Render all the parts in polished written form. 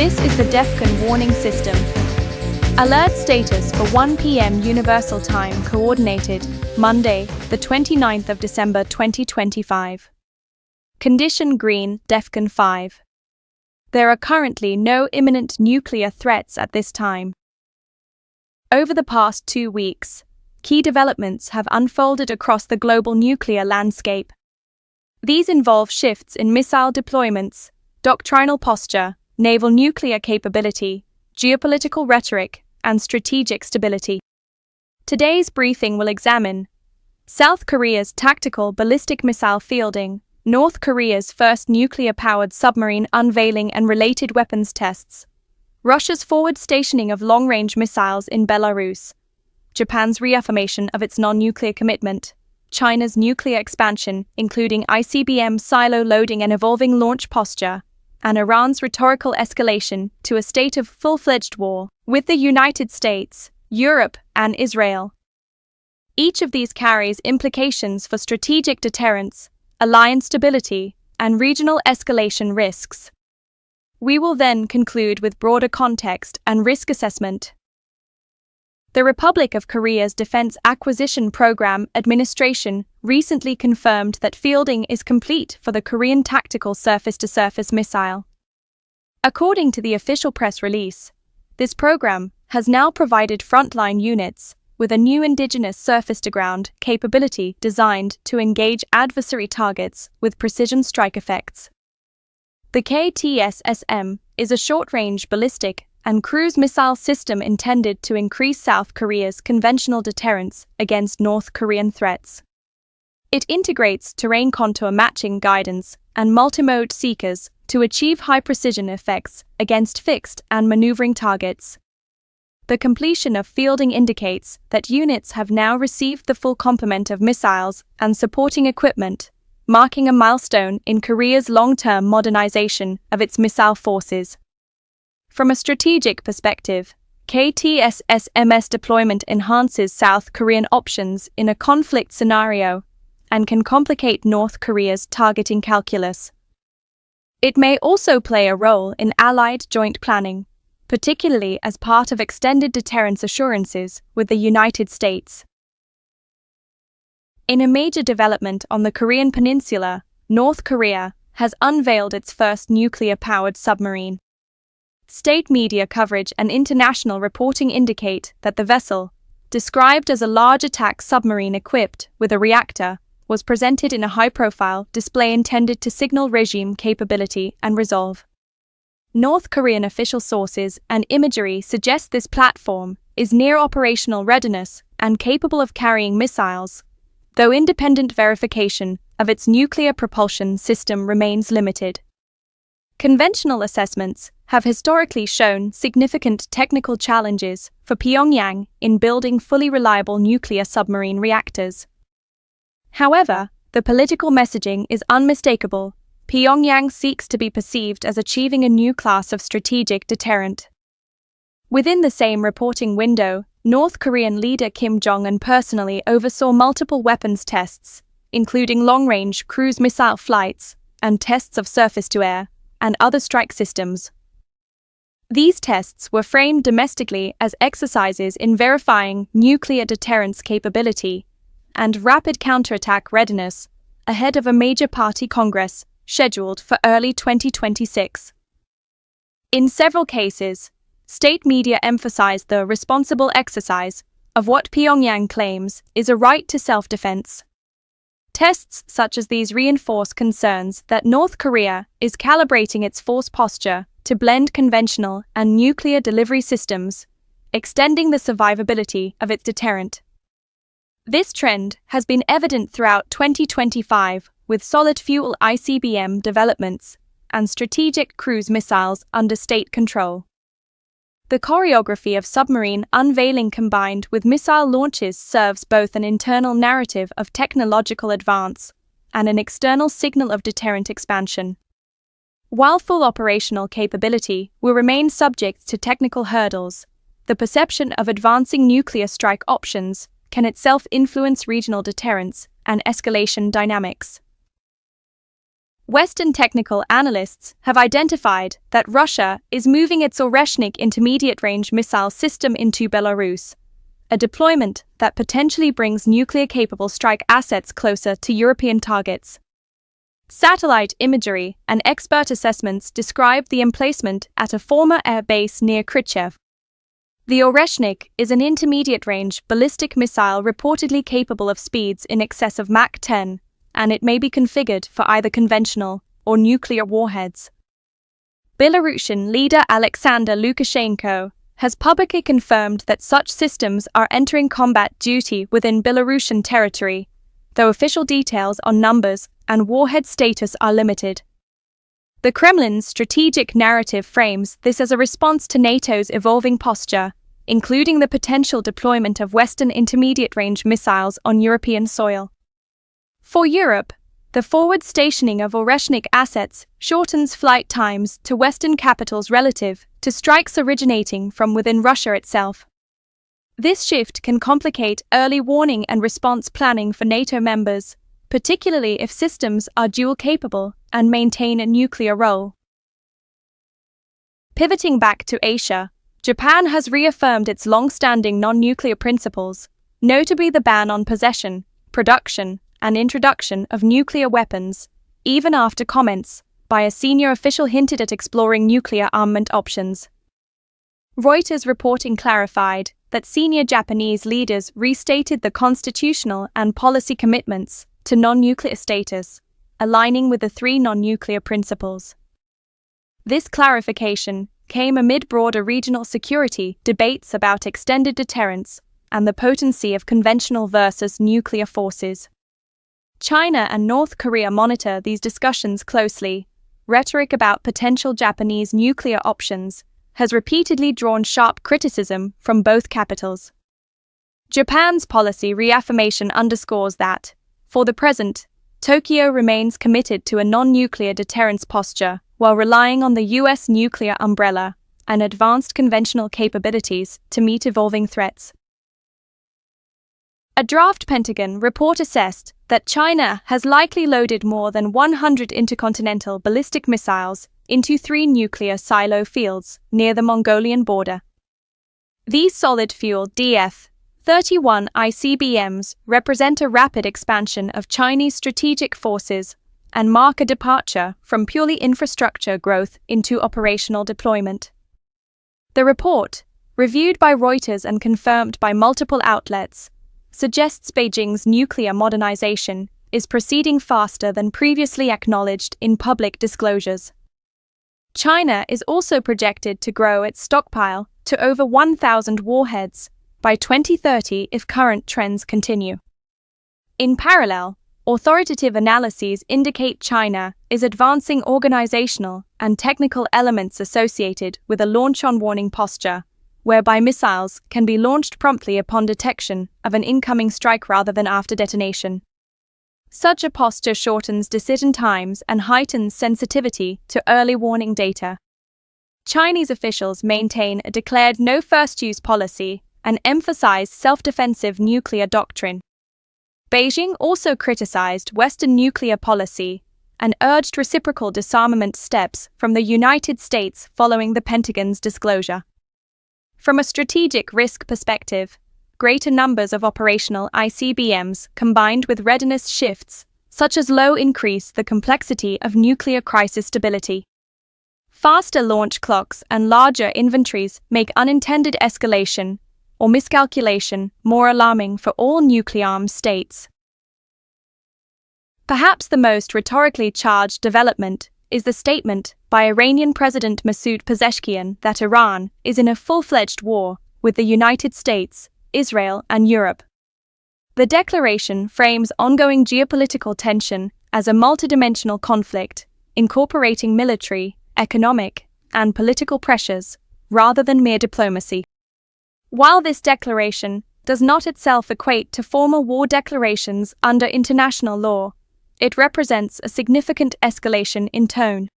This is the DEFCON Warning System. Alert status for 1 p.m. Universal Time coordinated, Monday, the 29th of December 2025. Condition green, DEFCON 5. There are currently no imminent nuclear threats at this time. Over the past 2 weeks, key developments have unfolded across the global nuclear landscape. These involve shifts in missile deployments, doctrinal posture, naval nuclear capability, geopolitical rhetoric, and strategic stability. Today's briefing will examine South Korea's tactical ballistic missile fielding, North Korea's first nuclear-powered submarine unveiling and related weapons tests, Russia's forward stationing of long-range missiles in Belarus, Japan's reaffirmation of its non-nuclear commitment, China's nuclear expansion, including ICBM silo loading and evolving launch posture, and Iran's rhetorical escalation to a state of full-fledged war with the United States, Europe, and Israel. Each of these carries implications for strategic deterrence, alliance stability, and regional escalation risks. We will then conclude with broader context and risk assessment. The Republic of Korea's Defense Acquisition Program Administration recently confirmed that fielding is complete for the Korean tactical surface-to-surface missile. According to the official press release, this program has now provided frontline units with a new indigenous surface-to-ground capability designed to engage adversary targets with precision strike effects. The KTSSM is a short-range ballistic and cruise missile system intended to increase South Korea's conventional deterrence against North Korean threats. It integrates terrain contour matching guidance and multimode seekers to achieve high-precision effects against fixed and maneuvering targets. The completion of fielding indicates that units have now received the full complement of missiles and supporting equipment, marking a milestone in Korea's long-term modernization of its missile forces. From a strategic perspective, KTSSM's deployment enhances South Korean options in a conflict scenario and can complicate North Korea's targeting calculus. It may also play a role in Allied joint planning, particularly as part of extended deterrence assurances with the United States. In a major development on the Korean peninsula, North Korea has unveiled its first nuclear-powered submarine. State media coverage and international reporting indicate that the vessel, described as a large attack submarine equipped with a reactor, was presented in a high-profile display intended to signal regime capability and resolve. North Korean official sources and imagery suggest this platform is near operational readiness and capable of carrying missiles, though independent verification of its nuclear propulsion system remains limited. Conventional assessments have historically shown significant technical challenges for Pyongyang in building fully reliable nuclear submarine reactors. However, the political messaging is unmistakable. Pyongyang seeks to be perceived as achieving a new class of strategic deterrent. Within the same reporting window, North Korean leader Kim Jong-un personally oversaw multiple weapons tests, including long-range cruise missile flights and tests of surface-to-air and other strike systems. These tests were framed domestically as exercises in verifying nuclear deterrence capability and rapid counterattack readiness ahead of a major party congress scheduled for early 2026. In several cases, state media emphasized the responsible exercise of what Pyongyang claims is a right to self-defense. Tests such as these reinforce concerns that North Korea is calibrating its force posture to blend conventional and nuclear delivery systems, extending the survivability of its deterrent. This trend has been evident throughout 2025 with solid-fuel ICBM developments and strategic cruise missiles under state control. The choreography of submarine unveiling combined with missile launches serves both an internal narrative of technological advance and an external signal of deterrent expansion. While full operational capability will remain subject to technical hurdles, the perception of advancing nuclear strike options can itself influence regional deterrence and escalation dynamics. Western technical analysts have identified that Russia is moving its Oreshnik intermediate-range missile system into Belarus, a deployment that potentially brings nuclear-capable strike assets closer to European targets. Satellite imagery and expert assessments describe the emplacement at a former air base near Krychev. The Oreshnik is an intermediate-range ballistic missile reportedly capable of speeds in excess of Mach 10, and it may be configured for either conventional or nuclear warheads. Belarusian leader Alexander Lukashenko has publicly confirmed that such systems are entering combat duty within Belarusian territory, though official details on numbers and warhead status are limited. The Kremlin's strategic narrative frames this as a response to NATO's evolving posture, including the potential deployment of Western intermediate-range missiles on European soil. For Europe, the forward stationing of Oreshnik assets shortens flight times to Western capitals relative to strikes originating from within Russia itself. This shift can complicate early warning and response planning for NATO members, particularly if systems are dual-capable and maintain a nuclear role. Pivoting back to Asia, Japan has reaffirmed its long-standing non-nuclear principles, notably the ban on possession, production, and introduction of nuclear weapons, even after comments by a senior official hinted at exploring nuclear armament options. Reuters reporting clarified that senior Japanese leaders restated the constitutional and policy commitments to non-nuclear status, aligning with the three non-nuclear principles. This clarification came amid broader regional security debates about extended deterrence and the potency of conventional versus nuclear forces. China and North Korea monitor these discussions closely. Rhetoric about potential Japanese nuclear options has repeatedly drawn sharp criticism from both capitals. Japan's policy reaffirmation underscores that, for the present, Tokyo remains committed to a non-nuclear deterrence posture while relying on the U.S. nuclear umbrella and advanced conventional capabilities to meet evolving threats. A draft Pentagon report assessed that China has likely loaded more than 100 intercontinental ballistic missiles into 3 nuclear silo fields near the Mongolian border. These solid-fuel DF-31 ICBMs represent a rapid expansion of Chinese strategic forces and mark a departure from purely infrastructure growth into operational deployment. The report, reviewed by Reuters and confirmed by multiple outlets, suggests Beijing's nuclear modernization is proceeding faster than previously acknowledged in public disclosures. China is also projected to grow its stockpile to over 1,000 warheads by 2030 if current trends continue. In parallel, authoritative analyses indicate China is advancing organizational and technical elements associated with a launch-on-warning posture, whereby missiles can be launched promptly upon detection of an incoming strike rather than after detonation. Such a posture shortens decision times and heightens sensitivity to early warning data. Chinese officials maintain a declared no-first-use policy and emphasize self-defensive nuclear doctrine. Beijing also criticized Western nuclear policy and urged reciprocal disarmament steps from the United States following the Pentagon's disclosure. From a strategic risk perspective, greater numbers of operational ICBMs combined with readiness shifts, such as low, increase the complexity of nuclear crisis stability. Faster launch clocks and larger inventories make unintended escalation or miscalculation more alarming for all nuclear-armed states. Perhaps the most rhetorically charged development is the statement by Iranian President Masoud Pezeshkian that Iran is in a full-fledged war with the United States, Israel, and Europe. The declaration frames ongoing geopolitical tension as a multidimensional conflict, incorporating military, economic, and political pressures, rather than mere diplomacy. While this declaration does not itself equate to formal war declarations under international law, it represents a significant escalation in tone.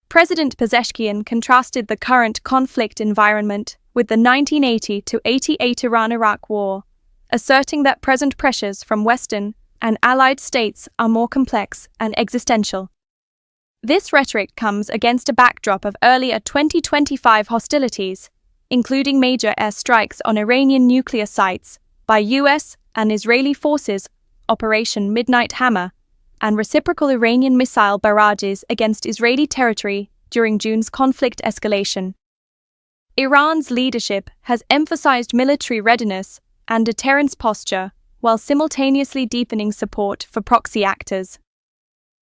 President Pezeshkian contrasted the current conflict environment with the 1980-88 Iran-Iraq War, asserting that present pressures from Western and allied states are more complex and existential. This rhetoric comes against a backdrop of earlier 2025 hostilities, including major airstrikes on Iranian nuclear sites by US and Israeli forces, Operation Midnight Hammer, and reciprocal Iranian missile barrages against Israeli territory during June's conflict escalation. Iran's leadership has emphasized military readiness and deterrence posture while simultaneously deepening support for proxy actors.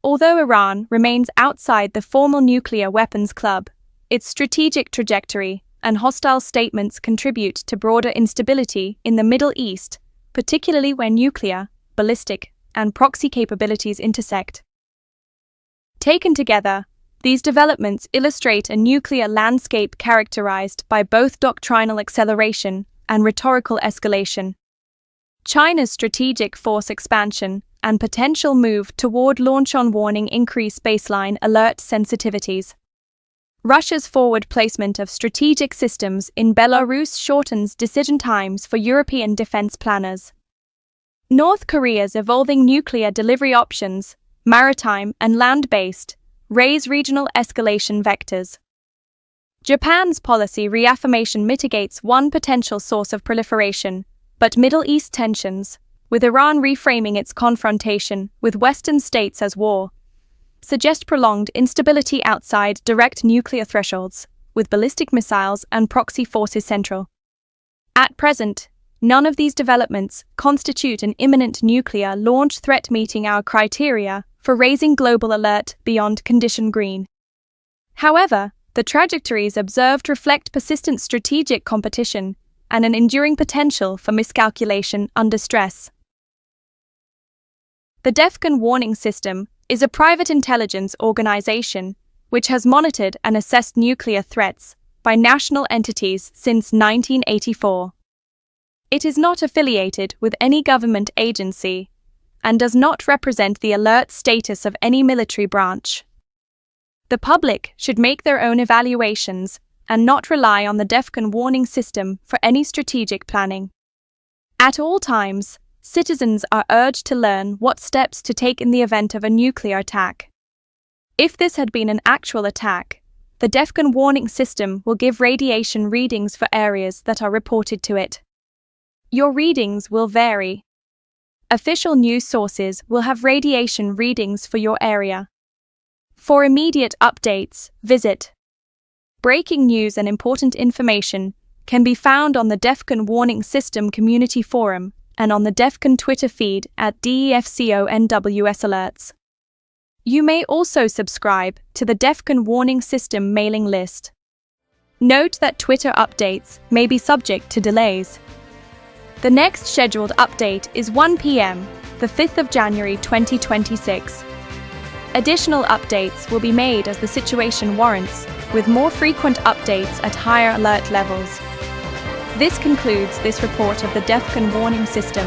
Although Iran remains outside the formal nuclear weapons club, its strategic trajectory and hostile statements contribute to broader instability in the Middle East, particularly when nuclear, ballistic, and proxy capabilities intersect. Taken together, these developments illustrate a nuclear landscape characterized by both doctrinal acceleration and rhetorical escalation. China's strategic force expansion and potential move toward launch-on warning increase baseline alert sensitivities. Russia's forward placement of strategic systems in Belarus shortens decision times for European defense planners. North Korea's evolving nuclear delivery options, maritime and land-based, raise regional escalation vectors. Japan's policy reaffirmation mitigates one potential source of proliferation, but Middle East tensions, with Iran reframing its confrontation with Western states as war, suggest prolonged instability outside direct nuclear thresholds, with ballistic missiles and proxy forces central. At present, none of these developments constitute an imminent nuclear launch threat meeting our criteria for raising global alert beyond condition green. However, the trajectories observed reflect persistent strategic competition and an enduring potential for miscalculation under stress. The DEFCON Warning System is a private intelligence organization which has monitored and assessed nuclear threats by national entities since 1984. It is not affiliated with any government agency and does not represent the alert status of any military branch. The public should make their own evaluations and not rely on the DEFCON Warning System for any strategic planning. At all times, citizens are urged to learn what steps to take in the event of a nuclear attack. If this had been an actual attack, the DEFCON Warning System will give radiation readings for areas that are reported to it. Your readings will vary. Official news sources will have radiation readings for your area. For immediate updates, visit. Breaking news and important information can be found on the DEFCON Warning System Community Forum and on the DEFCON Twitter feed at DEFCONWS Alerts. You may also subscribe to the DEFCON Warning System mailing list. Note that Twitter updates may be subject to delays. The next scheduled update is 1 p.m., the 5th of January 2026. Additional updates will be made as the situation warrants, with more frequent updates at higher alert levels. This concludes this report of the DEFCON Warning System.